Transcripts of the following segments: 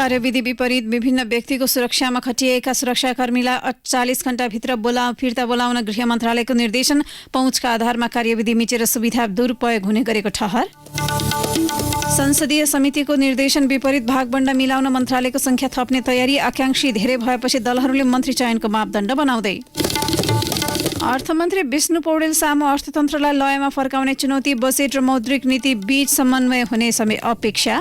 कार्यविधि विपरीत विभिन्न व्यक्तिको सुरक्षामा खटिएका सुरक्षाकर्मीलाई 48 घण्टाभित्र फिर्ता बोलाउन गृह मन्त्रालयको निर्देशन। पहुँचका आधारमा कार्यविधि मिचेर सुविधा दुरुपयोग हुने गरेको ठहर। संसदीय समितिको निर्देशन विपरीत भागबण्डा मिलाउन मन्त्रालयको संख्या थप्ने तयारी। आकांक्षी धेरै भएपछि दलहरूले मन्त्री चयनको मापदण्ड बनाउँदै। अर्थमन्त्री विष्णु पौडेल सामु अर्थतन्त्रलाई लयमा फर्काउने चुनौती। बजेट र मौद्रिक नीति बीच समन्वय हुने अपेक्षा।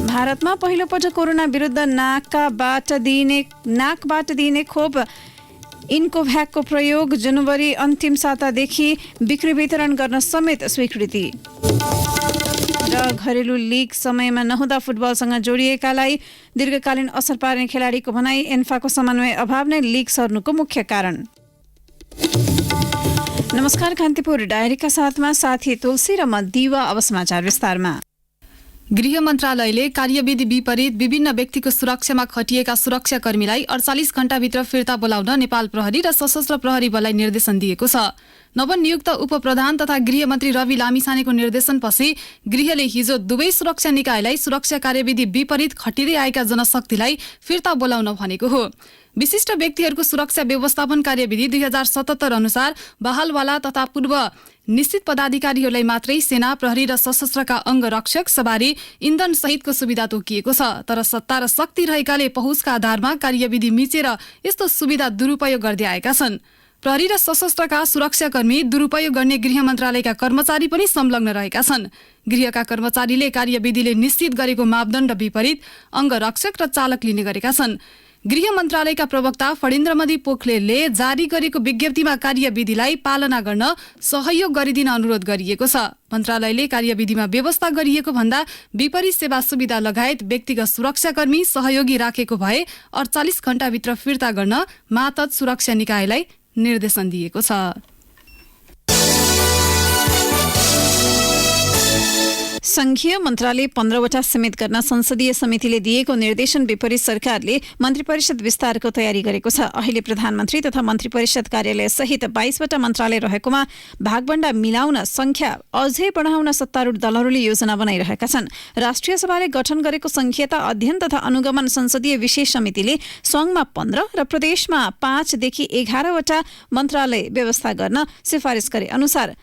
भारतमा पहिलोपटक कोरोना विरुद्ध नाकबाट दिइने खोप इन्कोभ्याकको प्रयोग। जनवरी अन्तिम सातादेखि बिक्री वितरण गर्न समेत स्वीकृति। र घरेलु लिग समयमा नहुँदा फुटबलसँग जोडिएकालाई दीर्घकालीन असर पार्ने खेलाडीको भनाई। एन्फाको समन्वय अभाव नै लिग सर्नुको मुख्य कारण। नमस्कार, कान्तिपुर डायरीका साथमा साथी तुलसी र म दिवा। अब समाचार विस्तारमा। गृह मन्त्रालयले कार्यविधि विपरीत विभिन्न व्यक्तिको सुरक्षामा खटिएका सुरक्षाकर्मीलाई 48 घण्टाभित्र फिर्ता बोलाउन नेपाल प्रहरी र सशस्त्र प्रहरी बललाई निर्देशन दिएको छ। नवनियुक्त उपप्रधान तथा गृहमन्त्री रवि लामिछानेको निर्देशनपछि गृहले हिजो दुवै सुरक्षा निकायलाई सुरक्षा कार्यविधि विपरीत खटिँदै आएका जनशक्तिलाई फिर्ता बोलाउन भनेको हो। विशिष्ट व्यक्तिहरूको सुरक्षा व्यवस्थापन कार्यविधि 2077 अनुसार बहालवाला तथा पूर्व निश्चित पदाधिकारीहरूलाई मात्रै सेना, प्रहरी र सशस्त्रका अङ्गरक्षक, सवारी, इन्धन सहितको सुविधा तोकिएको छ। तर सत्ता र शक्ति रहेकाले पहुँचका आधारमा कार्यविधि मिचेर यस्तो सुविधा दुरुपयोग गर्दै आएका छन्। प्रहरी र सशस्त्रका सुरक्षाकर्मी दुरुपयोग गर्ने गृह मन्त्रालयका कर्मचारी पनि संलग्न रहेका छन्। गृहका कर्मचारीले कार्यविधिले निश्चित गरेको मापदण्ड विपरीत अङ्गरक्षक र चालक लिने गरेका छन्। गृह मन्त्रालयका प्रवक्ता फणीन्द्रमणि पोखरेलले जारी गरेको विज्ञप्तिमा कार्यविधिलाई पालना गर्न सहयोग गरिदिन अनुरोध गरिएको छ। मन्त्रालयले कार्यविधिमा व्यवस्था गरिएको भन्दा विपरीत सेवा सुविधा लगायत व्यक्तिगत सुरक्षाकर्मी सहयोगी राखेको भए 48 घण्टाभित्र फिर्ता गर्न मातहत सुरक्षा निकायलाई निर्देशन दिएको छ। संघीय मन्त्रालय 15वटा समेत गर्न संसदीय समितिले दिएको निर्देशन विपरीत सरकारले मन्त्री परिषद विस्तारको तयारी गरेको छ। अहिले प्रधानमन्त्री तथा मन्त्री परिषद कार्यालय सहित 22वटा मन्त्रालय रहेकोमा भागबण्डा मिलाउन संख्या अझै बढाउन सत्तारूढ दलहरूले योजना बनाइरहेका छन्। राष्ट्रिय सभाले गठन गरेको संघीयता अध्ययन तथा अनुगमन संसदीय विशेष समितिले सङ्घमा 15 र प्रदेशमा 5 देखि 11वटा मन्त्रालय व्यवस्था गर्न सिफारिस गरे अनुसार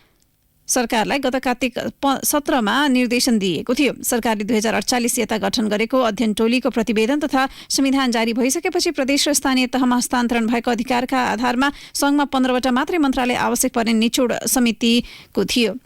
सरकारलाई गत कार्तिक 17मा निर्देशन दिएको थियो। सरकारले 2048 यता गठन गरेको अध्ययन टोलीको प्रतिवेदन तथा संविधान जारी भइसकेपछि प्रदेश र स्थानीय तहमा हस्तान्तरण भएको अधिकारका आधारमा सङ्घमा 15वटा मात्रै मन्त्रालय आवश्यक पर्ने निचोड समितिको थियो।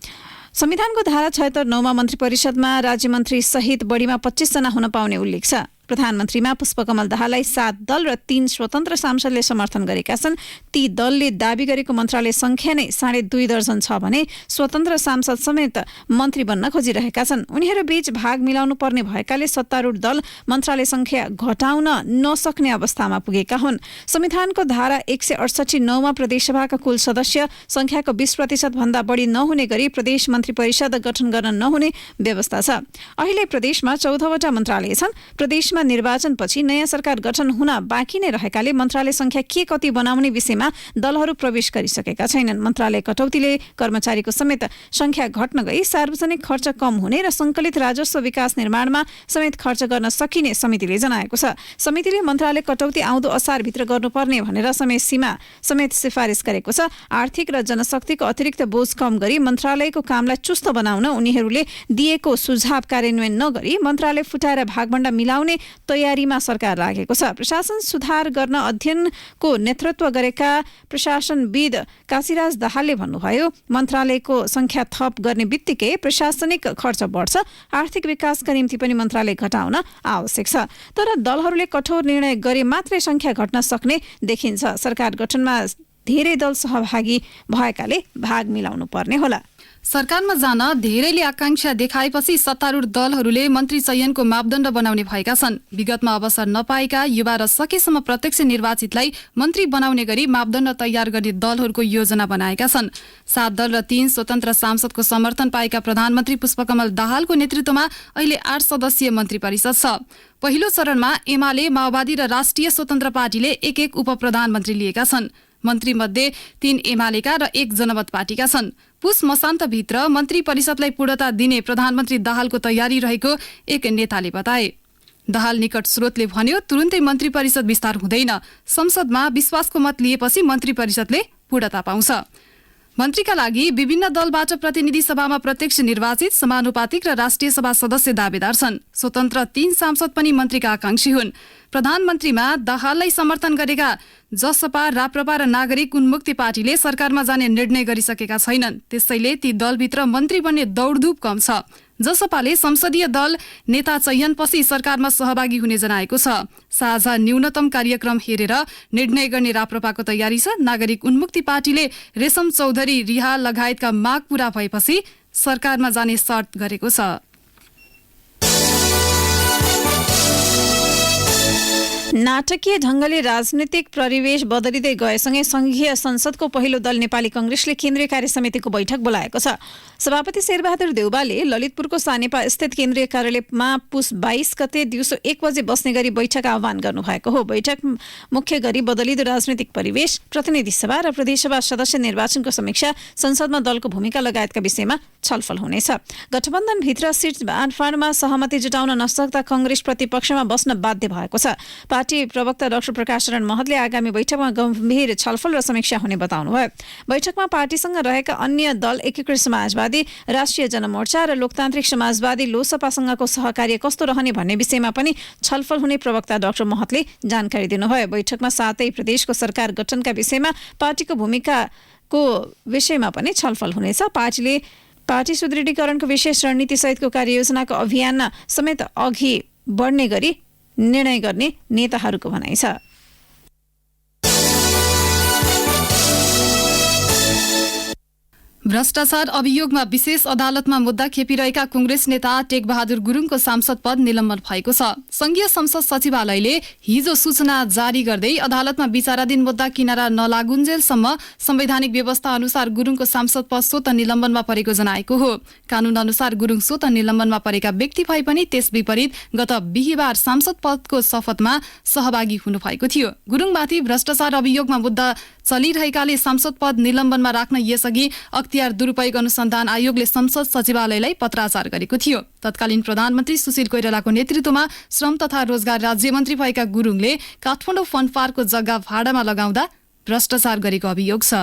संविधानको धारा 76मा मन्त्री परिषदमा राज्यमन्त्री सहित बढीमा 25 जना हुन पाउने उल्लेख छ। प्रधानमन्त्रीमा पुष्पकमल दाहाललाई 7 दल र 3 स्वतन्त्र सांसदले समर्थन गरेका छन्। ती दलले दाबी गरेको मन्त्रालय संख्या नै 2.5 दर्जन छ भने स्वतन्त्र सांसद समेत मन्त्री बन्न खोजिरहेका छन्। उनीहरूबीच भाग मिलाउनु पर्ने भएकाले सत्तारूढ दल मन्त्रालय संख्या घटाउन नसक्ने अवस्थामा पुगेका हुन्। संविधानको धारा 168 मा प्रदेशसभाका कुल सदस्य संख्याको 20% भन्दा बढी नहुने गरी प्रदेश मन्त्री परिषद गठन गर्न नहुने व्यवस्था छ। अहिले प्रदेशमा 14वटा मन्त्रालय छन्। प्रदेशमा निर्वाचनपछि नयाँ सरकार गठन हुन बाँकी नै रहेकाले मन्त्रालय संख्या के कति बनाउने विषयमा दलहरू प्रवेश गरिसकेका छैनन्। मन्त्रालय कटौतीले कर्मचारीको समेत संख्या घट्न गई सार्वजनिक खर्च कम हुने र संकलित राजस्व विकास निर्माणमा समेत खर्च गर्न सकिने समितिले जनाएको छ। समितिले मन्त्रालय कटौती आउँदो असारभित्र गर्नुपर्ने भनेर समय सीमा समेत सिफारिस गरेको छ। आर्थिक र जनशक्तिको अतिरिक्त बोझ कम गरी मन्त्रालयको कामलाई चुस्त बनाउन उनीहरूले दिएको सुझाव कार्यान्वयन नगरी मन्त्रालय फुटाएर भागबण्डा मिलाउने तयारीमा सरकार लागेको छ। प्रशासन सुधार गर्न अध्ययनको नेतृत्व गरेका प्रशासनविद काशीराज दाहालले भन्नुभयो, मन्त्रालयको संख्या थप गर्ने बित्तिकै प्रशासनिक खर्च बढ्छ। आर्थिक विकासका निम्ति पनि मन्त्रालय घटाउन आवश्यक छ। तर दलहरूले कठोर निर्णय गरे मात्रै संख्या घट्न सक्ने देखिन्छ। सरकार गठनमा धेरै दल सहभागी भएकाले भाग मिलाउनु पर्ने होला। सरकारमा जान धेरैले आकांक्षा देखाएपछि सत्तारूढ दलहरूले मन्त्री चयनको मापदण्ड बनाउने भएका छन्। विगतमा अवसर नपाएका युवा र सकेसम्म प्रत्यक्ष निर्वाचितलाई मन्त्री बनाउने गरी मापदण्ड तयार गर्ने दलहरूको योजना बनाएका छन्। 7 दल र 3 स्वतन्त्र सांसदको समर्थन पाएका प्रधानमन्त्री पुष्पकमल दाहालको नेतृत्वमा अहिले 8 सदस्यीय मन्त्री परिषद छ। पहिलो चरणमा एमाले, माओवादी र राष्ट्रिय स्वतन्त्र पार्टीले 1-1 उपप्रधानमन्त्री लिएका छन्। मन्त्री मध्ये 3 एमालेका र 1 जनमत पार्टीका छन्। पुस मसान्तभित्र मन्त्री परिषदलाई पूर्णता दिने प्रधानमन्त्री दाहालको तयारी रहेको एक नेताले बताए। दाहाल निकट स्रोतले भन्यो तुरुन्तै मन्त्री परिषद विस्तार हुँदैन। संसदमा विश्वासको मत लिएपछि मन्त्री परिषदले पूर्णता पाउँछ। मन्त्रीका लागि विभिन्न दलबाट प्रतिनिधि सभामा प्रत्यक्ष निर्वाचित समानुपातिक र राष्ट्रिय सभा सदस्य दावेदार छन्। स्वतन्त्र 3 सांसद पनि मन्त्रीका आकांक्षी हुन्। प्रधानमन्त्रीमा दाहाललाई समर्थन गरेका जसपा, राप्रपा र नागरिक उन्मुक्ति पार्टीले सरकारमा जाने निर्णय गरिसकेका छैनन्। त्यसैले ती दलभित्र मन्त्री बन्ने दौडधुप कम छ। जसपाले संसदीय दल नेता चयनपछि सरकारमा सहभागी हुने जनाएको छ। साझा न्यूनतम कार्यक्रम हेरेर निर्णय गर्ने राप्रपाको तयारी छ। नागरिक उन्मुक्ति पार्टीले रेशम चौधरी, रिहा लगायतका माग पूरा भएपछि सरकारमा जाने शर्त गरेको छ। नाटकीय ढंगले राजनीतिक परिवेश बदलिँदै गएसँगै संघीय संसदको पहिलो दल नेपाली कांग्रेसले केन्द्रीय कार्य समितिको बैठक बोलाएको छ। सभापति शेरबहादुर देउवाले ललितपुरको सानेपा स्थित केन्द्रीय कार्यालयमा पुस 22 गते दिउँसो 1 बजे बस्ने गरी बैठक आह्वान गर्नुभएको हो। बैठक मुख्य गरी बदलिँदो राजनीतिक परिवेश, प्रतिनिधि सभा र प्रदेशसभा सदस्य निर्वाचनको समीक्षा, संसदमा दलको भूमिका लगायतका विषयमा छलफल हुनेछ। गठबन्धनभित्र सिट बाँडफाँडमा सहमति जुटाउन नसक्दा कांग्रेस प्रतिपक्षमा बस्न बाध्य भएको छ। पार्टी प्रवक्ता डाक्टर प्रकाश शरण महतले आगामी बैठकमा गम्भीर छलफल र समीक्षा हुने बताउनुभयो। बैठकमा पार्टीसँग रहेका अन्य दल एकीकृत समाजवादी, राष्ट्रिय जनमोर्चा र लोकतान्त्रिक समाजवादी लोसपासँगको सहकार्य कस्तो रहने भन्ने विषयमा पनि छलफल हुने प्रवक्ता डाक्टर महतले जानकारी दिनुभयो। बैठकमा सातै प्रदेशको सरकार गठनका विषयमा पार्टीको भूमिकाको विषयमा पनि छलफल हुनेछ। पार्टीले पार्टी सुदृढीकरणको विशेष रणनीति सहितको कार्ययोजनाको अभियान समेत अघि बढ्ने गरी निर्णय गर्ने नेताहरूको भनाइ छ। भ्रष्टाचार अभियोगमा विशेष अदालतमा मुद्दा खेपिरहेका कांग्रेस नेता टेकबहादुर गुरुङको सांसद पद निलम्बन भएको छ। संघीय संसद सचिवालयले हिजो सूचना जारी गर्दै अदालतमा विचाराधीन मुद्दा किनारा नलागुन्जेलसम्म संवैधानिक व्यवस्था अनुसार गुरुङको सांसद पद स्वतः निलम्बनमा परेको जनाएको हो। कानून अनुसार गुरुङ स्वतः निलम्बनमा परेका व्यक्ति भए पनि त्यस विपरीत गत बिहीबार सांसद पदको शपथमा सहभागी हुनुभएको थियो। गुरुङमाथि भ्रष्टाचार अभियोगमा मुद्दा चलिरहेकाले सांसद पद निलम्बनमा राख्न यसअघि अख्तियार दुरुपयोग अनुसन्धान आयोगले संसद सचिवालयलाई पत्राचार गरेको थियो। तत्कालीन प्रधानमन्त्री सुशील कोइरालाको नेतृत्वमा श्रम तथा रोजगार राज्यमन्त्री भएका गुरुङले काठमाडौँ फन पार्कको जग्गा भाडामा लगाउँदा भ्रष्टाचार गरेको अभियोग छ।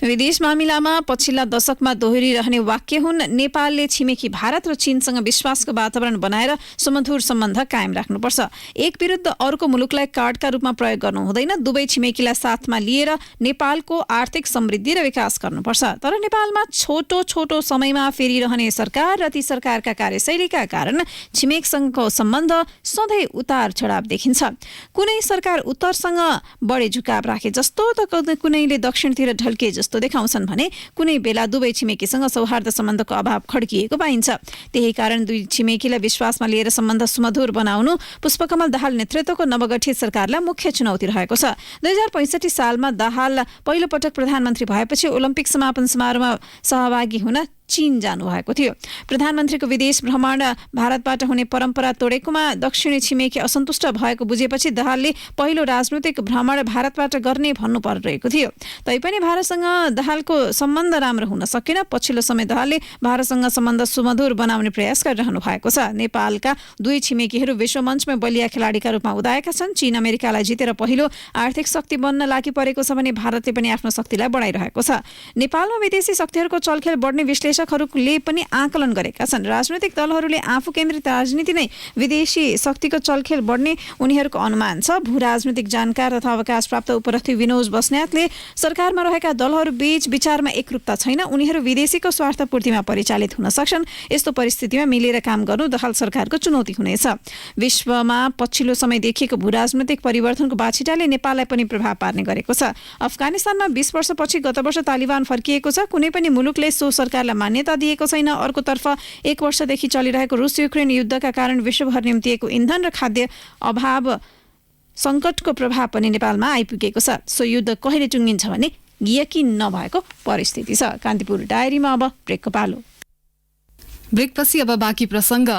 विदेश मामिलामा पछिल्ला दशकमा दोहोरिरहने वाक्य हुन् नेपालले छिमेकी भारत र चीनसँग विश्वासको वातावरण बनाएर सुमधुर सम्बन्ध कायम राख्नुपर्छ। एक विरुद्ध अर्को मुलुकलाई कार्डका रूपमा प्रयोग गर्नु हुँदैन। दुवै छिमेकीलाई साथमा लिएर नेपालको आर्थिक समृद्धि र विकास गर्नुपर्छ। तर नेपालमा छोटो छोटो समयमा फेरिरहने सरकार र ती सरकारका कार्यशैलीका कारण छिमेकसँगको सम्बन्ध सधैँ उतार चढाव देखिन्छ। कुनै सरकार उत्तरसँग बढी झुकाव राखे जस्तो त कुनैले दक्षिणतिर ढल्के जस्तो देखाउँछन् भने कुनै बेला दुवै छिमेकीसँग सौहार्द सम्बन्धको अभाव खड्किएको पाइन्छ। त्यही कारण दुई छिमेकीलाई विश्वासमा लिएर सम्बन्ध सुमधुर बनाउनु पुष्पकमल दाहाल नेतृत्वको नवगठित सरकारलाई मुख्य चुनौती रहेको छ। 2065 सालमा दाहाल पहिलो पटक प्रधानमन्त्री भएपछि ओलम्पिक समापन समारोहमा सहभागी हुन चीन जानुभएको थियो। प्रधानमन्त्रीको विदेश भ्रमण भारतबाट हुने परम्परा तोडेकोमा दक्षिणी छिमेकी असन्तुष्ट भएको बुझेपछि दाहालले पहिलो राजनैतिक भ्रमण भारतबाट गर्ने भन्नु परिरहेको थियो। तैपनि भारतसँग दाहालको सम्बन्ध राम्रो हुन सकेन। पछिल्लो समय दाहालले भारतसँग सम्बन्ध सुमधुर बनाउने प्रयास गरिरहनु भएको छ। नेपालका दुई छिमेकीहरू विश्वमञ्चमा बलिया खेलाडीका रूपमा उदाएका छन्। चीन अमेरिकालाई जितेर पहिलो आर्थिक शक्ति बन्न लागि परेको छ भने भारतले पनि आफ्नो शक्तिलाई बढाइरहेको छ। नेपालमा विदेशी शक्तिहरूको चलखेल बढ्ने विश्लेषकहरूले पनि आकलन गरेका छन्। राजनैतिक दलहरूले आफू केन्द्रित राजनीति नै विदेशी शक्तिको चलखेल बढ्ने उनीहरूको अनुमान छ। भू राजनीतिक जानकार तथा अवकाश प्राप्त उपरथी विनोद बस्नेतले सरकारमा रहेका दलहरू बीच विचारमा एकरूपता छैन। उनीहरू विदेशीको स्वार्थ पूर्तिमा परिचालित हुन सक्छन्। यस्तो परिस्थितिमा मिलेर काम गर्नु दाहाल सरकारको चुनौती हुनेछ। विश्वमा पछिल्लो समय देखिएको भू राजनैतिक परिवर्तनको बाछिटाले नेपाललाई पनि प्रभाव पार्ने गरेको छ। अफगानिस्तानमा 20 वर्षपछि गत वर्ष तालिबान फर्किएको छ। कुनै पनि मुलुकले सो सरकारलाई मान्यता दिएको छैन। अर्कोतर्फ 1 वर्षदेखि चलिरहेको रुस युक्रेन युद्धका कारण विश्वभर निम्तिएको इन्धन र खाद्य अभाव सङ्कटको प्रभाव पनि नेपालमा आइपुगेको छ। सो युद्ध कहिले टुङ्गिन्छ भने यकिन नभएको परिस्थिति छ। कान्तिपुर डायरीमा अब ब्रेकको पालो। ब्रेकपछि अब बाँकी प्रसङ्ग।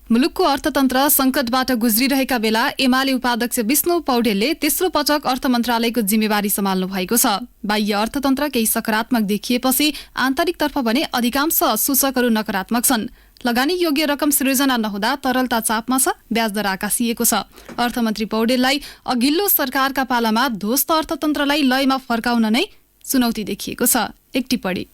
मुलुकको अर्थतन्त्र संकटबाट गुज्रिरहेका बेला एमाले उपाध्यक्ष विष्णु पौडेलले तेस्रो पटक अर्थ मन्त्रालयको जिम्मेवारी सम्हाल्नु भएको छ। बाह्य अर्थतन्त्र केही सकारात्मक देखिएपछि आन्तरिकतर्फ भने अधिकांश सूचकहरू नकारात्मक छन्। लगानी योग्य रकम सृजना नहुँदा तरलता चापमा छ, ब्याज दर आकाशिएको छ। अर्थमन्त्री पौडेललाई अघिल्लो सरकारका पालामा ध्वस्त अर्थतन्त्रलाई लयमा फर्काउन नै चुनौती देखिएको छ। एक टिप्पणी।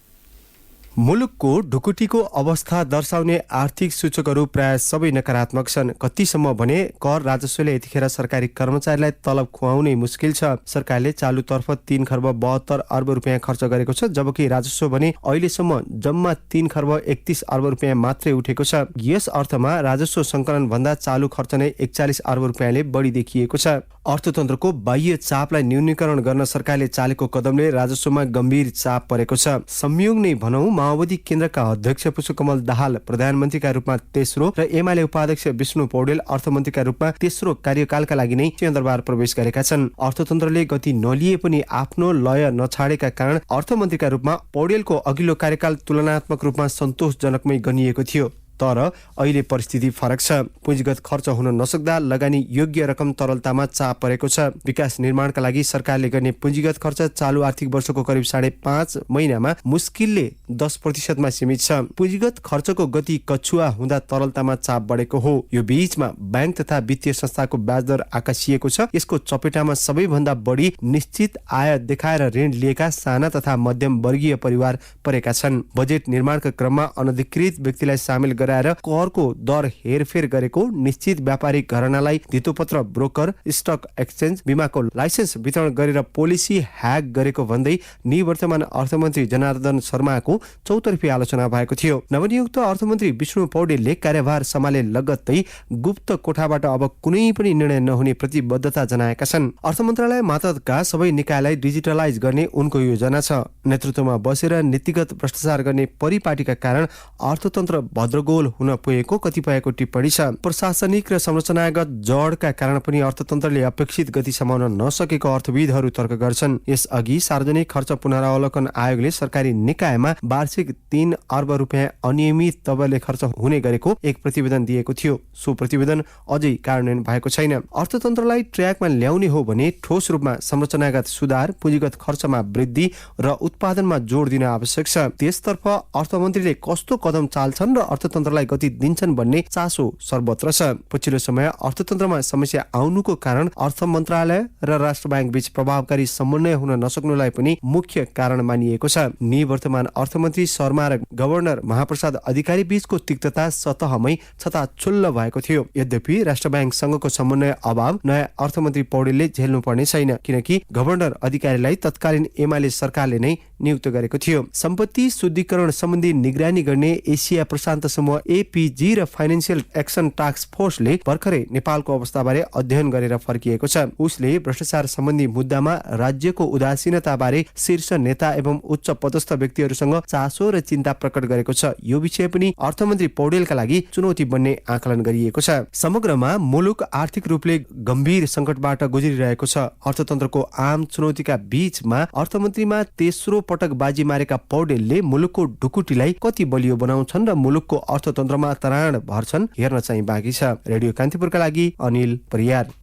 मुलुकको ढुकुटीको अवस्था दर्शाउने आर्थिक सूचकहरू प्राय सबै नकारात्मक छन्। कतिसम्म भने कर राजस्वले यतिखेर सरकारी कर्मचारीलाई तलब खुवाउनै मुस्किल छ। सरकारले चालुतर्फ 3 खर्ब 72 अर्ब रुपियाँ खर्च गरेको छ, जबकि राजस्व भने अहिलेसम्म जम्मा 3 खर्ब 31 अर्ब रुपियाँ मात्रै उठेको छ। यस अर्थमा राजस्व सङ्कलन भन्दा चालु खर्च नै 41 अर्ब रुपियाँले बढी देखिएको छ। अर्थतन्त्रको बाह्य चापलाई न्यूनीकरण गर्न सरकारले चालेको कदमले राजस्वमा गम्भीर चाप परेको छ। संयोग नै भनौं, माओवादी केन्द्रका अध्यक्ष पुष्पकमल दाहाल प्रधानमन्त्रीका रूपमा तेस्रो र एमाले उपाध्यक्ष विष्णु पौडेल अर्थमन्त्रीका रूपमा तेस्रो कार्यकालका लागि नै सिंहदरबार प्रवेश गरेका छन्। अर्थतन्त्रले गति नलिए पनि आफ्नो लय नछाडेका कारण अर्थमन्त्रीका रूपमा पौडेलको अघिल्लो कार्यकाल तुलनात्मक रूपमा सन्तोषजनकमै गनिएको थियो। तर अहिले परिस्थिति फरक छ। पुँजीगत खर्च हुन नसक्दा लगानी योग्य रकम तरलतामा चाप परेको छ। विकास निर्माणका लागि सरकारले गर्ने पुँजीगत खर्च चालु आर्थिक वर्षको करिब 5.5 महिनामा मुस्किलले 10% मा सीमित छ। पुँजीगत खर्चको गति कछुवा हुँदा तरलतामा चाप बढेको हो। यो बीचमा बैंक तथा वित्तीय संस्थाको ब्याज दर आकाशिएको छ। यसको चपेटामा सबैभन्दा बढी निश्चित आय देखाएर ऋण लिएका साना तथा मध्यम वर्गीय परिवार परेका छन्। बजेट निर्माणका क्रममा अनधिकृत व्यक्तिलाई सामेल करको दर हेरफेर गरेको, निश्चित व्यापारिक घरानालाई धितोपत्र ब्रोकर, स्टक एक्सचेन्ज, बीमाको लाइसेन्स वितरण गरेर पोलिसी ह्याक गरेको भन्दै निवर्तमान अर्थमन्त्री जनार्दन शर्माको चौतर्फी आलोचना भएको थियो। नवनियुक्त अर्थमन्त्री विष्णु पौडेलले कार्यभार सम्हाले लगत्तै गुप्त कोठाबाट अब कुनै पनि निर्णय नहुने प्रतिबद्धता जनाएका छन्। अर्थ मन्त्रालय मातहतका सबै निकायलाई डिजिटलाइज गर्ने उनको योजना छ। नेतृत्वमा बसेर नीतिगत भ्रष्टाचार गर्ने परिपाटीका कारण अर्थतन्त्र भद्रगोल हुन पुगेको कतिपयको टिप्पणी छ। प्रशासनिक र संरचनागत जडका कारण पनि अर्थतन्त्रले अपेक्षित गति समाउन नसकेको अर्थविदहरू तर्क गर्छन्। यसअघि सार्वजनिक खर्च पुनरावलोकन आयोगले सरकारी निकायमा वार्षिक 3 अर्ब रुपियाँ अनियमित तवरले खर्च हुने गरेको एक प्रतिवेदन दिएको थियो। सो प्रतिवेदन अझै कार्यान्वयन भएको छैन। अर्थतन्त्रलाई ट्र्याकमा ल्याउने हो भने ठोस रूपमा संरचनागत सुधार, पुँजीगत खर्चमा वृद्धि र उत्पादनमा जोड दिन आवश्यक छ। त्यसतर्फ अर्थमन्त्रीले कस्तो कदम चाल्छन् र अर्थतन्त्रलाई गति दिन्छन् भन्ने चासो सर्वत्र छ। पछिल्लो समय अर्थतन्त्रमा समस्या आउनुको कारण अर्थ मन्त्रालय र राष्ट्र ब्याङ्क बीच प्रभावकारी समन्वय हुन नसक्नुलाई पनि मुख्य कारण मानिएको छ। निवर्तमान अर्थमन्त्री शर्मा र गभर्नर महाप्रसाद अधिकारी बीचको तिक्तता सतहमै छताछुल्ल भएको थियो। यद्यपि राष्ट्र ब्याङ्कसँगको समन्वय अभाव नयाँ अर्थमन्त्री पौडेलले झेल्नु पर्ने छैन, किनकि गभर्नर अधिकारीलाई तत्कालीन एमाले सरकारले नै नियुक्त गरेको थियो। सम्पत्ति शुद्धिकरण सम्बन्धी निगरानी गर्ने एसिया प्रशान्त समूह APG र फाइनेन्सियल एक्सन टास्क फोर्सले भर्खरै नेपालको अवस्थाबारे अध्ययन गरेर फर्किएको छ। उसले भ्रष्टाचार सम्बन्धी मुद्दामा राज्यको उदासीनताबारे शीर्ष नेता एवं उच्च पदस्थ व्यक्तिहरूसँग चासो र चिन्ता प्रकट गरेको छ। यो विषय पनि अर्थमन्त्री पौडेलका लागि चुनौती बन्ने आकलन गरिएको छ। समग्रमा मुलुक आर्थिक रूपले गम्भीर संकटबाट गुज्रिरहेको छ। अर्थतन्त्रको आम चुनौतीका बीचमा अर्थमन्त्रीमा तेस्रो पटक बाजी मारेका पौडेलले मुलुकको ढुकुटीलाई कति बलियो बनाउँछन् र मुलुकको अर्थतन्त्रमा तराण भर्छन् हेर्न चाहिँ बाँकी छ। रेडियो कान्तिपुरका लागि अनिल परियार।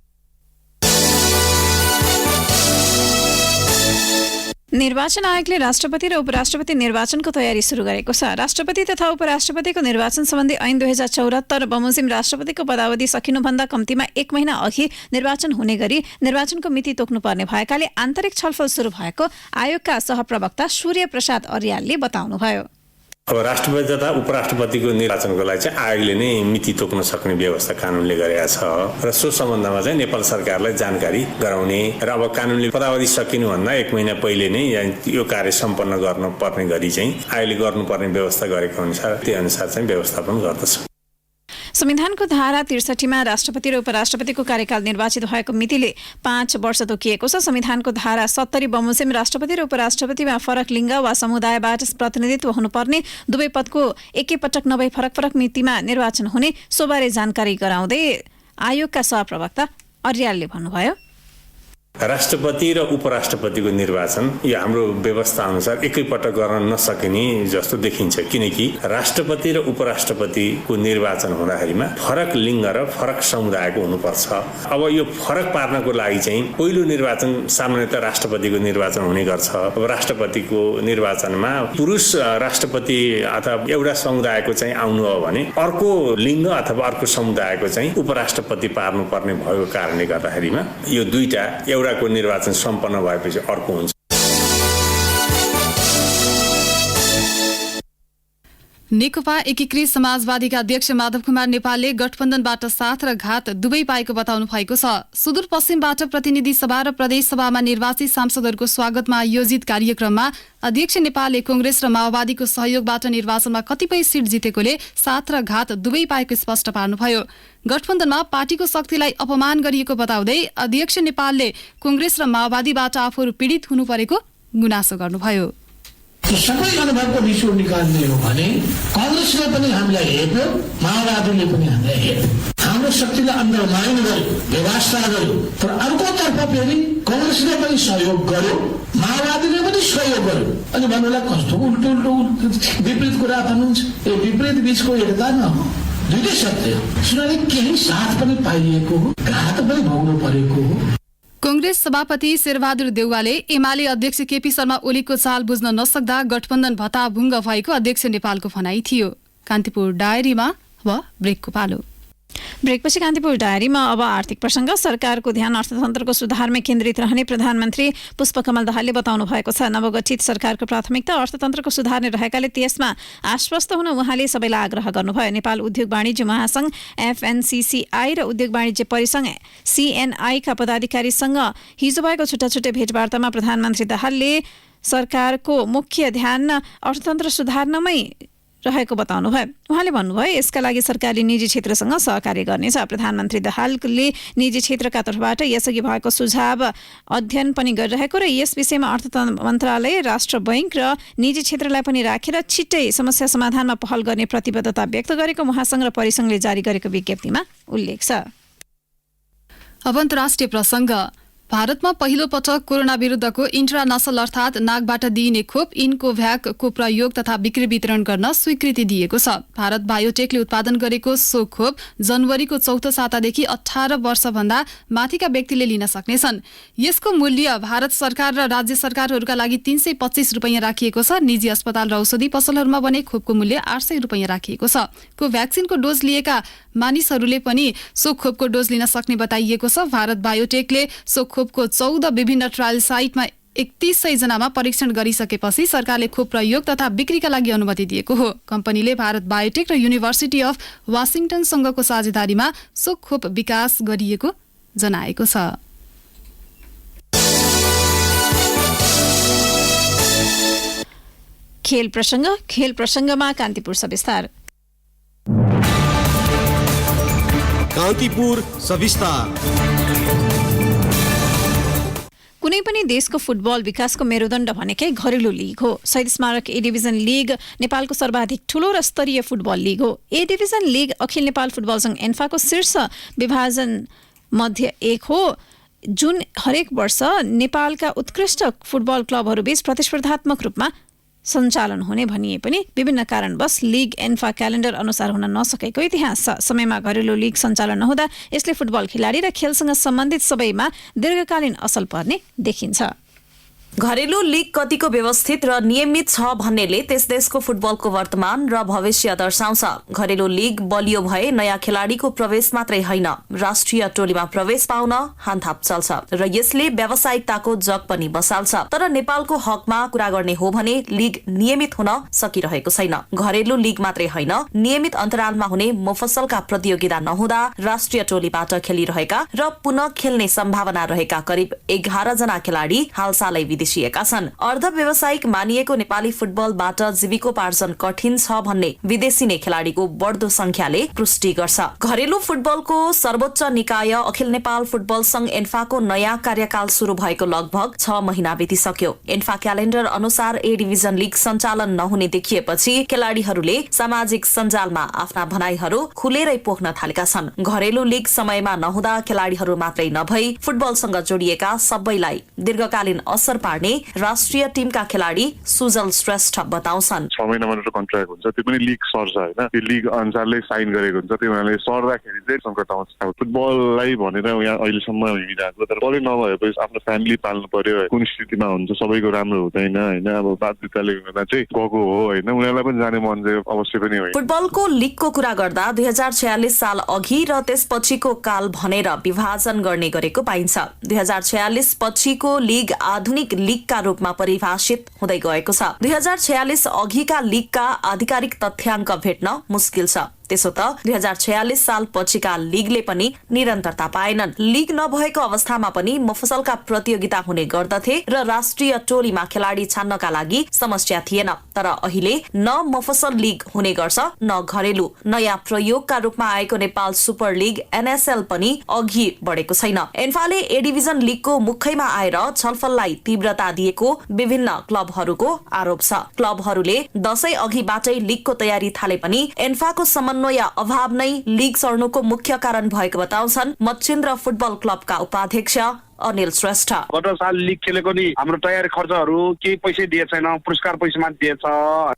निर्वाचन आयोगले राष्ट्रपति र उपराष्ट्रपति निर्वाचनको तयारी सुरु गरेको छ। राष्ट्रपति तथा उपराष्ट्रपतिको निर्वाचन सम्बन्धी ऐन 2074 बमोजिम राष्ट्रपतिको पदावधि सकिनुभन्दा कम्तीमा 1 महिना अघि निर्वाचन हुने गरी निर्वाचनको मिति तोक्नुपर्ने भएकाले आन्तरिक छलफल सुरु भएको आयोगका सहप्रवक्ता सूर्य प्रसाद अर्यालले बताउनुभयो। अब राष्ट्रपति तथा उपराष्ट्रपतिको निर्वाचनको लागि चाहिँ आयोगले नै मिति तोक्न सक्ने व्यवस्था कानुनले गरेका छ र सो सम्बन्धमा चाहिँ नेपाल सरकारलाई जानकारी गराउने र अब कानुनले पदावधि सकिनुभन्दा 1 महिना पहिले नै यो कार्य सम्पन्न गर्नुपर्ने गरी चाहिँ आयोगले गर्नुपर्ने व्यवस्था गरेको अनुसार त्यही अनुसार चाहिँ व्यवस्थापन गर्दछ। संविधानको धारा 63 मा राष्ट्रपति र उपराष्ट्रपतिको कार्यकाल निर्वाचित भएको मितिले 5 वर्ष तोकिएको छ। संविधानको धारा 70 बमोजिम राष्ट्रपति र उपराष्ट्रपतिमा फरक लिङ्ग वा समुदायबाट प्रतिनिधित्व हुनुपर्ने दुवै पदको एकैपटक नभई फरक फरक मितिमा निर्वाचन हुने सोबारे जानकारी गराउँदै आयोगका सहप्रवक्ता अर्यालले भन्नुभयो। राष्ट्रपति र उपराष्ट्रपतिको निर्वाचन यो हाम्रो व्यवस्था अनुसार एकैपटक गर्न नसकिने जस्तो देखिन्छ, किनकि राष्ट्रपति र उपराष्ट्रपतिको निर्वाचन हुँदाखेरिमा फरक लिङ्ग र फरक समुदायको हुनुपर्छ। अब यो फरक पार्नको लागि चाहिँ पहिलो निर्वाचन सामान्यतः राष्ट्रपतिको निर्वाचन हुने गर्छ। अब राष्ट्रपतिको निर्वाचनमा पुरुष राष्ट्रपति अथवा एउटा समुदायको चाहिँ आउनु हो भने अर्को लिङ्ग अथवा अर्को समुदायको चाहिँ उपराष्ट्रपति पार्नुपर्ने भएको कारणले गर्दाखेरिमा यो दुईटा एउटाको निर्वाचन सम्पन्न भएपछि अर्को हुन्छ। नेकपा एकीकृत समाजवादीका अध्यक्ष माधव कुमार नेपालले गठबन्धनबाट साथ र घात दुवै पाएको बताउनु भएको छ। सुदूरपश्चिमबाट प्रतिनिधि सभा र प्रदेश सभामा निर्वाचित सांसदहरूको स्वागतमा आयोजित कार्यक्रममा अध्यक्ष नेपालले कांग्रेस र माओवादीको सहयोगबाट निर्वाचनमा कतिपय सिट जितेकोले साथ र घात दुवै पाएको स्पष्ट पार्नुभयो। गठबन्धनमा पार्टीको शक्तिलाई अपमान गरिएको बताउँदै अध्यक्ष नेपालले कांग्रेस र माओवादीबाट आफूहरू पीडित हुनु परेको गुनासो गर्नुभयो। सबै अनुभवको निचोड निकाल्ने हो भने कांग्रेसले पनि हामीलाई हेप्यो, माओवादीले पनि हामीलाई हेप्यो। हाम्रो शक्तिलाई अन्डरमाइन गर्यो, व्यवस्था गर्यो। तर अर्कोतर्फ फेरि कांग्रेसले पनि सहयोग गर्यो, माओवादीले पनि सहयोग गर्यो। अनि भन्नुलाई कस्तो उल्टो विपरीत कुरा भन्नुहुन्छ। यो विपरीत बीचको एकता न हो, दुईटै सत्य हो। किनभने केही साथ पनि पाइएको हो, घात पनि भोग्नु परेको हो। कांग्रेस सभापति शेरबहादुर देउवाले एमाले अध्यक्ष केपी शर्मा ओलीको चाल बुझ्न नसक्दा गठबन्धन भताभुङ्ग भएको अध्यक्ष नेपालको भनाइ थियो। कान्तिपुर डायरीमा अब ब्रेकको पालो। ब्रेकपछि कान्तिपुर डायरीमा अब आर्थिक प्रसङ्ग। सरकारको ध्यान अर्थतन्त्रको सुधारमै केन्द्रित रहने प्रधानमन्त्री पुष्पकमल दाहालले बताउनु भएको छ। नवगठित सरकारको प्राथमिकता अर्थतन्त्रको सुधार नै रहेकाले त्यसमा आश्वस्त हुन उहाँले सबैलाई आग्रह गर्नुभयो। नेपाल उद्योग वाणिज्य महासंघ FNCCI र उद्योग वाणिज्य परिसंघ CNI का पदाधिकारीसँग हिजो भएको छुट्टा छुट्टै भेटवार्तामा प्रधानमन्त्री दाहालले सरकारको मुख्य ध्यान अर्थतन्त्र सुधार्नमै रहेको बताउनुभयो। उहाँले भन्नुभयो यसका लागि सरकारले निजी क्षेत्रसँग सहकार्य गर्नेछ। प्रधानमन्त्री दाहालले निजी क्षेत्रका तर्फबाट यसअघि भएको सुझाव अध्ययन पनि गरिरहेको र यस विषयमा अर्थ मन्त्रालय, राष्ट्र बैंक र निजी क्षेत्रलाई पनि राखेर छिट्टै समस्या समाधानमा पहल गर्ने प्रतिबद्धता व्यक्त गरेको महासंघ र परिसंघले जारी गरेको विज्ञप्तिमा उल्लेख छ। अब अन्तर्राष्ट्रिय प्रसङ्ग। भारतमा पहिलो पटक कोरोना विरुद्धको इन्ट्रानसल अर्थात् नाकबाट दिइने खोप इन्कोभ्याकको प्रयोग तथा बिक्री वितरण गर्न स्वीकृति दिएको छ। भारत बायोटेकले उत्पादन गरेको सो खोप जनवरीको चौथो सातादेखि 18 वर्षभन्दा माथिका व्यक्तिले लिन सक्नेछन्। यसको मूल्य भारत सरकार र राज्य सरकारहरूका लागि 325 रुपैयाँ राखिएको छ। निजी अस्पताल र औषधि पसलहरूमा भने खोपको मूल्य 800 रुपैयाँ राखिएको छ। कोभ्याक्सिनको डोज लिएका मानिसहरूले पनि सो खोपको डोज लिन सक्ने बताइएको छ। भारत बायोटेकले सो खोपको 14 विभिन्न ट्रायल साइटमा 3100 जनामा परीक्षण गरिसकेपछि सरकारले खोप प्रयोग तथा बिक्रीका लागि अनुमति दिएको हो। कम्पनीले भारत बायोटेक र युनिभर्सिटी अफ वासिङटनसँगको साझेदारीमा सो खोप विकास गरिएको जनाएको छ। खेल प्रसङ्गमा कान्तिपुर सविस्तार। कान्तिपुर सविस्तार। कुनै पनि देशको फुटबल विकासको मेरुदण्ड भनेकै घरेलु लिग हो। शहीद स्मारक ए डिभिजन लिग नेपालको सर्वाधिक ठूलो र स्तरीय फुटबल लिग हो। A division league Akhil Nepal football संघ एन्फाको शीर्ष विभाजन मध्ये एक हो, जुन हरेक वर्ष नेपालका उत्कृष्ट फुटबल क्लबहरूबीच प्रतिस्पर्धात्मक रूपमा सञ्चालन हुने भनिए पनि विभिन्न कारणवश लिग एन्फा क्यालेन्डर अनुसार हुन नसकेको इतिहास छ। समयमा घरेलु लिग सञ्चालन नहुँदा यसले फुटबल खेलाडी र खेलसँग सम्बन्धित सबैमा दीर्घकालीन असर पर्ने देखिन्छ। घरेलु लीग कतिको व्यवस्थित र नियमित छ भन्नेले त्यस देशको फुटबलको वर्तमान र भविष्य दर्शाउँछ। घरेलु लीग बलियो भए नयाँ खेलाडीको प्रवेश मात्रै होइन, राष्ट्रिय टोलीमा प्रवेश पाउन हानथाप चल्छ र यसले व्यावसायिकताको जग पनि बसाल्छ। तर नेपालको हकमा कुरा गर्ने हो भने लीग नियमित हुन सकिरहेको छैन। घरेलु लीग मात्रै होइन, नियमित अन्तरालमा हुने मफसलका प्रतियोगिता नहुँदा राष्ट्रिय टोलीबाट खेलिरहेका र पुनः खेल्ने सम्भावना रहेका करिब 11 जना खेलाडी हालसालै विदेश उद्देशिएका छन्। अर्ध व्यावसायिक मानिएको नेपाली फुटबलबाट जीविकोपार्जन कठिन छ भन्ने विदेशी नै खेलाडीको बढ्दो संख्याले पुष्टि गर्छ। घरेलु फुटबलको सर्वोच्च निकाय अखिल नेपाल फुटबल संघ एन्फाको नयाँ कार्यकाल शुरू भएको लगभग 6 महिना बितिसक्यो। एन्फा क्यालेण्डर अनुसार ए डिभिजन लीग सञ्चालन नहुने देखिएपछि खेलाडीहरूले सामाजिक सञ्जालमा आफ्ना भनाईहरू खुलेरै पोख्न थालेका छन्। घरेलु लीग समयमा नहुँदा खेलाडीहरू मात्रै नभई फुटबलसँग जोडिएका सबैलाई दीर्घकालीन असर पार्ने राष्ट्रिय टिमका खेलाडी सुजल श्रेष्ठ बताउँछन्। 6 महिना मात्र कन्ट्र्याक्ट हुन्छ, त्यो पनि लीग सर्छ हैन, त्यो लीग अनुसारले साइन गरेको हुन्छ, त्यो हुनाले सर्दाखेरि चाहिँ संकट आउँछ। फुटबललाई भनेर यहाँ अहिलेसम्म हिँडिरहेको तर बढी नभएपछि आफ्नो फ्यामिली पाल्नु पर्यो, कुन स्थितिमा हुन्छ सबैको राम्रो हुँदैन हैन। अब बाध्यताले गर्दा चाहिँ गएको हो हैन, उनीहरूलाई पनि जाने मन चाहिँ अवश्य पनि होइन। फुटबलको लीगको कुरा गर्दा 2046 साल अघि र त्यसपछिको काल भनेर विभाजन गर्ने गरेको पाइन्छ। 2046 पछिको लीग आधुनिक लीगका रूपमा परिभाषित हुँदै गएको छ। 2046 अघिका लीगका आधिकारिक तथ्याङ्क भेट्न मुस्किल छ। त्यसो त 2046 साल पछिका लीगले पनि निरन्तरता पाएनन्। लीग नभएको अवस्थामा पनि मफसलका प्रतियोगिता हुने गर्दथे र राष्ट्रिय टोलीमा खेलाडी छान्नका लागि समस्या थिएन। तर अहिले न मफसल लीग हुने गर्छ न घरेलु। नयाँ प्रयोगका रूपमा आएको नेपाल सुपर लीग एनएसएल पनि अघि बढेको छैन। एन्फाले ए डिभिजन लीगको मुखैमा आएर छलफललाई तीव्रता दिएको विभिन्न क्लबहरूको आरोप छ। क्लबहरूले दशैं अघिबाटै लीगको तयारी थाले पनि एन्फाको समन्वय अभाव नै लीग सर्नुको मुख्य कारण भएको बताउँछन् मच्छिन्द्र फुटबल क्लबका उपाध्यक्ष अनिल श्रेष्ठ। गत साल लीग खेलेको नि हाम्रो तयारी खर्चहरू केही पैसा दिएको छैन, पुरस्कार पैसा मात्र दिएछ।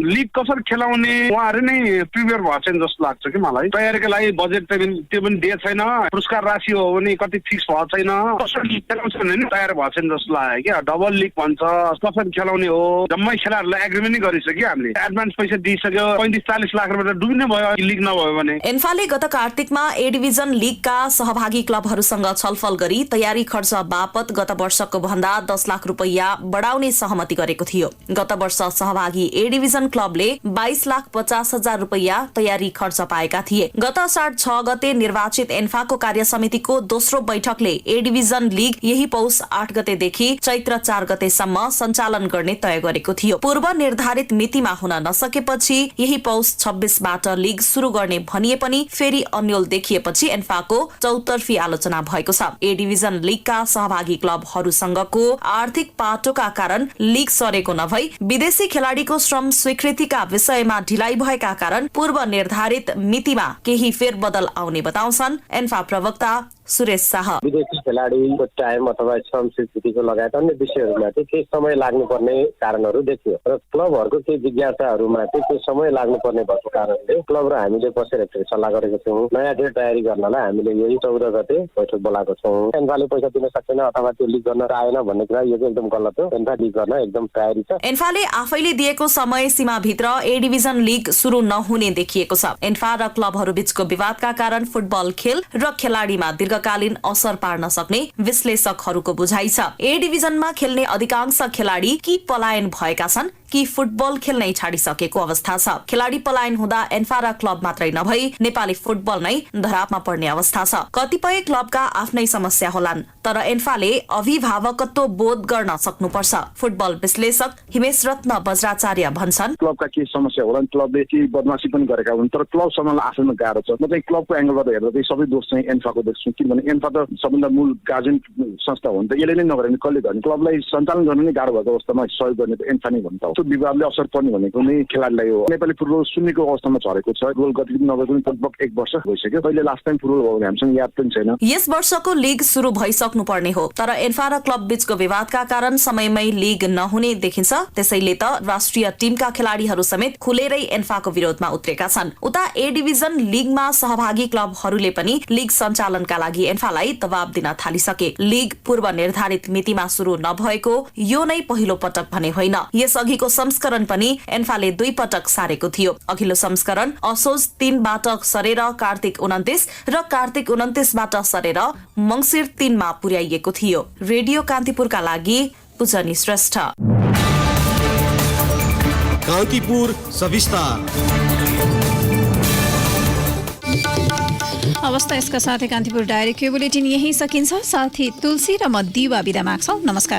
लीग कसरी खेलाउने उहाँहरू नै प्रिपेयर भएको छैन जस्तो लाग्छ कि मलाई। तयारीको लागि बजेट त्यो पनि दिएको छैन, पुरस्कार राशि हो भने कति फिक्स भएको छैन, कसरी खेलाउँछन् होइन तयार भएको छैन जस्तो लाग्यो क्या। डबल लीग भन्छ, कसरी खेलाउने हो, जम्मै खेलाडीहरूलाई एग्रिमेन्ट नै गरिसक्यो हामीले, एडभान्स पैसा दिइसक्यो। 35-40 लाख रुपियाँ डुब्ने भयो लीग नभयो भने। एन्फाले गत कार्तिकमा ए डिभिजन लीगका सहभागी क्लबहरूसँग छलफल गरी तयारी खर्च बापत गत वर्षको भन्दा 10 लाख रुपैयाँ बढाउने सहमति गरेको थियो। गत वर्ष सहभागी ए डिभिजन क्लबले 22,50,000 रुपैयाँ तयारी खर्च पाएका थिए। गत असार 6 गते निर्वाचित एन्फाको कार्य समितिको दोस्रो बैठकले ए डिभिजन लीग यही पौष 8 गतेदेखि चैत्र 4 गतेसम्म सञ्चालन गर्ने तय गरेको थियो। पूर्व निर्धारित मितिमा हुन नसकेपछि यही पौष 26बाट लीग शुरू गर्ने भनिए पनि फेरि अन्यल देखिएपछि एन्फाको चौतर्फी आलोचना भएको छ। ए डिभिजन लीगका सहभागी क्लबहरूसँगको आर्थिक पाटोका कारण लीग सरेको नभई विदेशी खेलाडीको श्रम स्वीकृतिका विषयमा ढिलाइ भएका कारण पूर्व निर्धारित मितिमा केही फेरबदल आउने बताउँछन् एन्फा प्रवक्ता सुरेश शाह। विदेशी खेलाडीको टाइम अथवा श्रम स्वीकृतिको लगायत अन्य विषयहरूमा केही समय लाग्नुपर्ने कारणहरू देखियो र क्लबहरूको केही जिज्ञासाहरूमा त्यो समय लाग्नुपर्ने भएको कारणले क्लब र हामीले बसेर सल्लाह गरेको छौँ। नयाँ खेल तयारी गर्नलाई हामीले यही 14 गते बैठक बोलाएको छौँ। एन्फाले पैसा दिन सक्दैन अथवा त्यो लिग गर्न आएन भन्ने कुरा यो एकदम गलत हो। एन्फा लिग गर्न एकदम तयारी छ। एन्फाले आफैले दिएको समय सीमाभित्र ए डिभिजन लिग सुरु नहुने देखिएको छ। एन्फा र क्लबहरू बीचको विवादका कारण फुटबल खेल र खेलाडीमा दीर्घकालीन असर पार्न सक्ने विश्लेषकहरूको बुझाइ छ। ए डिभिजनमा खेल्ने अधिकांश खेलाडी कि पलायन भएका छन् कि फुटबल खेल्नै छाडिसकेको अवस्था छ। खेलाडी पलायन हुँदा एन्फा र क्लब मात्रै नभई नेपाली फुटबल नै धरापमा पर्ने अवस्था छ। कतिपय क्लबका आफ्नै समस्या होलान् तर एन्फाले अभिभावकत्व बोध गर्न सक्नुपर्छ। फुटबल विश्लेषक हिमेश रत्न बज्राचार्य भन्छन् क्लबका के समस्या होला, क्लबले के बदमाशी पनि गरेका हुन् तर क्लब सम्हाल्न आफैमा गाह्रो छ। म चाहिँ क्लबको एंगलबाट हेर्दा चाहिँ सबै दोष चाहिँ एन्फाको देख्छु, किनभने एन्फा त सबभन्दा मूल गार्जियन संस्था हो नि त, यसले नै नगरे कसले गर्ने। क्लबलाई सञ्चालन गर्न नै गाह्रो भएको अवस्थामा सहयोग गर्ने त एन्फा नै भन्नु। त्यो विवादले असर पर्ने भनेको नै खेलाडीलाई हो। नेपाली फुटबल शून्यको अवस्थामा झरेको छ। गोल गतिविधि नभएको लगभग 1 वर्ष भइसक्यो। अहिले लास्ट टाइम फुटबल भयो भने हामीसँग याद पनि छैन। यस वर्षको लिग सुरु भइसक्नु पर्ने हो तर एन्फा र क्लब बीचको विवादका कारण समयमै लिग नहुने देखिन्छ। त्यसैले त राष्ट्रिय टिमका खेलाडीहरू समेत खुलेरै एन्फाको विरोधमा उत्रेका छन्। उता ए डिभिजन लिगमा सहभागी क्लबहरूले पनि लिग सञ्चालनका लागि एन्फालाई दबाब दिन थालिसके। लिग पूर्व निर्धारित मितिमा सुरु नभएको यो नै पहिलो पटक भने होइन। यसअघिको संस्करण पनि एन्फाले 2 पटक सारेको थियो। अघिल्लो संस्करण असोज 3बाट सरेर कार्तिक 29 र कार्तिक 29बाट सरेर मंसिर 3मा पुर्याइएको थियो। रेडियो कान्तिपुरका लागि पूजनी श्रेष्ठ। कान्तिपुर सविस्तार। अवस्था यसका साथै कान्तिपुर डायरीको बुलेटिन यही सकिन्छ। साथी तुलसी र म दिवा बिदा माग्छौं। नमस्कार।